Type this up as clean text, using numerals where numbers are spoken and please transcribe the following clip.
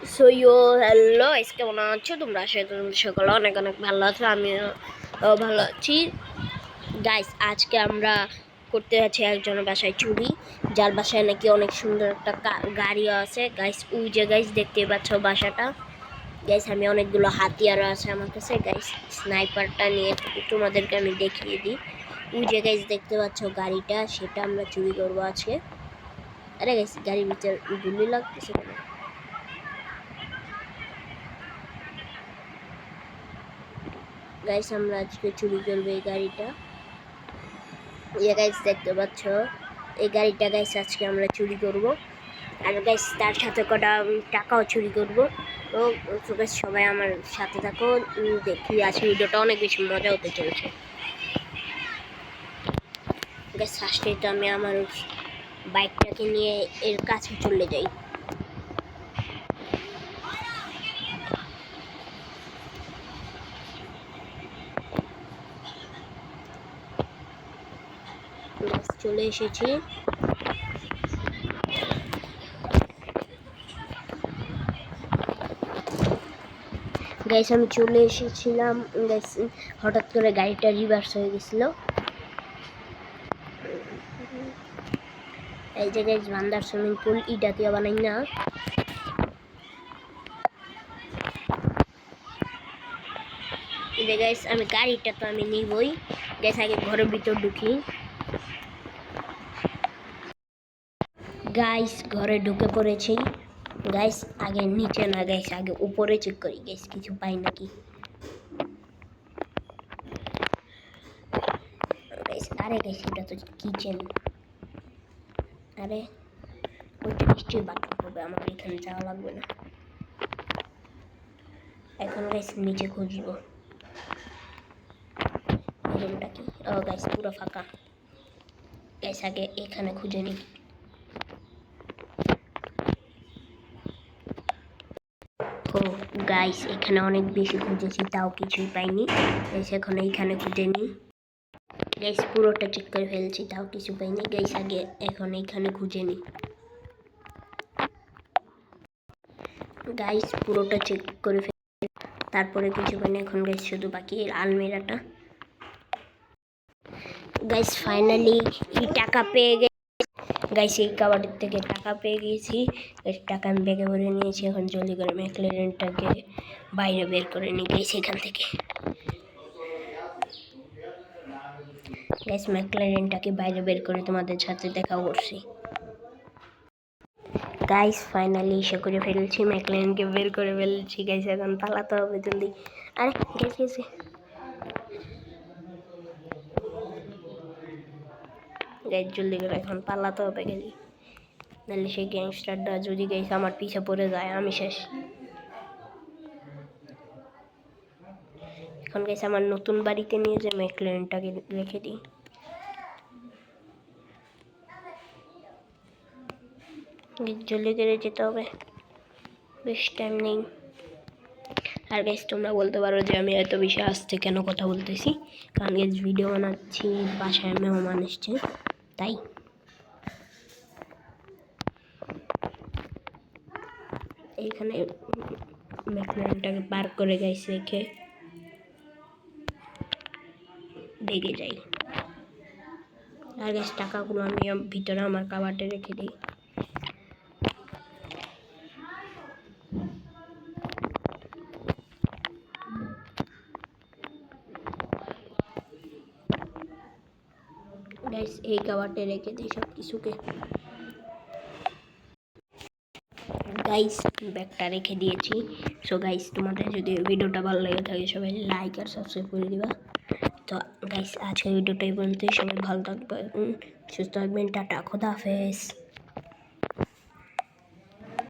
Hello কেমন আছো তোমরা? আশা করি সকলে অনেক অনেক ভালো আছো। আমিও ভালো আছি। গাইস, আজকে আমরা করতে যাচ্ছি একজনের বাসায় চুরি, যার বাসায় নাকি অনেক সুন্দর একটা গাড়িও আছে। গাইস, ওই যে গাইস দেখতে পাচ্ছ বাসাটা। গাইস, আমি অনেকগুলো হাতিয়ারও আছে আমার কাছে। গাইস, স্নাইপারটা নিয়ে তোমাদেরকে আমি দেখিয়ে দিই। ওই যে গাইস দেখতে পাচ্ছ গাড়িটা, সেটা আমরা চুরি করবো আজকে। আরে গাইস, গাড়ির ভিতর গুলি লাগতেছে কেন? গাইস, আমরা আজকে চুরি করবো এই গাড়িটা। গাইস দেখতে পাচ্ছ এই গাড়িটা গাইস আজকে আমরা চুরি করব। আর গাইস তার সাথে কটা টাকাও চুরি করব। তো গাইস সবাই আমার সাথে থাকো, দেখি আজকে ভিডিওটা অনেক বেশি মজা হতে চলেছে। গাইস ফার্স্টে তো আমি আমার বাইকটাকে নিয়ে এর কাছে চলে যাই। চলে এসেছি। গাইস আমি চলে এসেছিলাম। গাইস হঠাৎ করে গাড়িটা রিভার্স হয়ে গেছিল। এই যে গাইস বান্দার সুইমিং পুল ইটা দিয়ে বানাই না। গাইস আমি গাড়িটা তো আমি নিবই। গাইস আগে ঘরের ভিতর ঢুকি। গাইস ঘরে ঢুকে পড়েছি। গাইস আগে নিচে না গাইস, আগে উপরে চেক করি গাইস কিছু পাই নাকি। গাইস আরে গাইস এটা তো কিচেন। আরে ওইটা নিশ্চয়ই বাথরুম হবে, আমার এখানে যাওয়া লাগবে না। এখন গাইস নিচে খুঁজব রুমটা কি। ও গাইস পুরো ফাঁকা। গাইস আগে এখানে খুঁজে নিই। ও গাইস এখানে অনেক বেশি খুঁজেছি, তাও কিছুই পাইনি। গাইস এখন এইখানে খুঁজে নিই। গাইস পুরোটা চেক করে ফেলছি, তাও কিছু পাইনি। গাইস আগে এখন এইখানে খুঁজে নিই। গাইস পুরোটা চেক করে ফেলছি, তারপরে কিছু পাইনি। এখন গাইস শুধু বাকি আলমিরাটা। গাইস ফাইনালি এই টাকা পেয়ে গেছি। গাইস এই কাবাডির থেকে টাকা পেয়ে গেছি। টাকা আমি ব্যাগে ভরে নিয়েছি। এখন জলদি করে ম্যাকলারেনটাকে বাইরে বের করে নিই গাইস এখান থেকে। গাইস ম্যাকলারেনটাকে বাইরে বের করে তোমাদের সাথে দেখা করছি। গাইস ফাইনালি এসে করে ফেলছি, ম্যাকলারেনকে বের করে ফেলছি। গাইস এখন পালাতে হবে জলদি। আরে গাইস গেছে। গাইস জলদি করে এখন পালাতে হবে গেলি, নাহলে সেই গ্যাংস্টারটা যদি গাইস আমার পিছে পড়ে যায় আমি শেষ। এখন গাইস আমার নতুন বাড়িতে নিয়ে যে ম্যাকলারেনটাকে রেখে দিই। জলদি করে যেতে হবে, বেশ টাইম নেই। আর গাইস তোমরা বলতে পারো যে আমি এত বেশি আস্তে কেন কথা বলতেছি, কারণ গাইস ভিডিও বানাচ্ছি, বাসায় মেহমান এসছে তাই। এইখানে ম্যাকলারেনটাকে পার করে গাইস রেখে বেগে যাই। আর গাইস টাকাগুলো আমি ভিতরে আমার কাবাটে রেখে দিই। গাইস এই কাবাটে রেখে দিই সব কিছুকে। গাইস ব্যাগটা রেখে দিয়েছি। সো গাইস তোমাদের যদি ভিডিওটা ভালো লাগে থাকে সবাই লাইক আর সাবস্ক্রাইব করে দিবা। তো গাইস আজকের ভিডিওটা এই পর্যন্তই। সবাই ভালো থাকবেন, সুস্থ থাকবেন। টাটা, খোদা হাফেজ।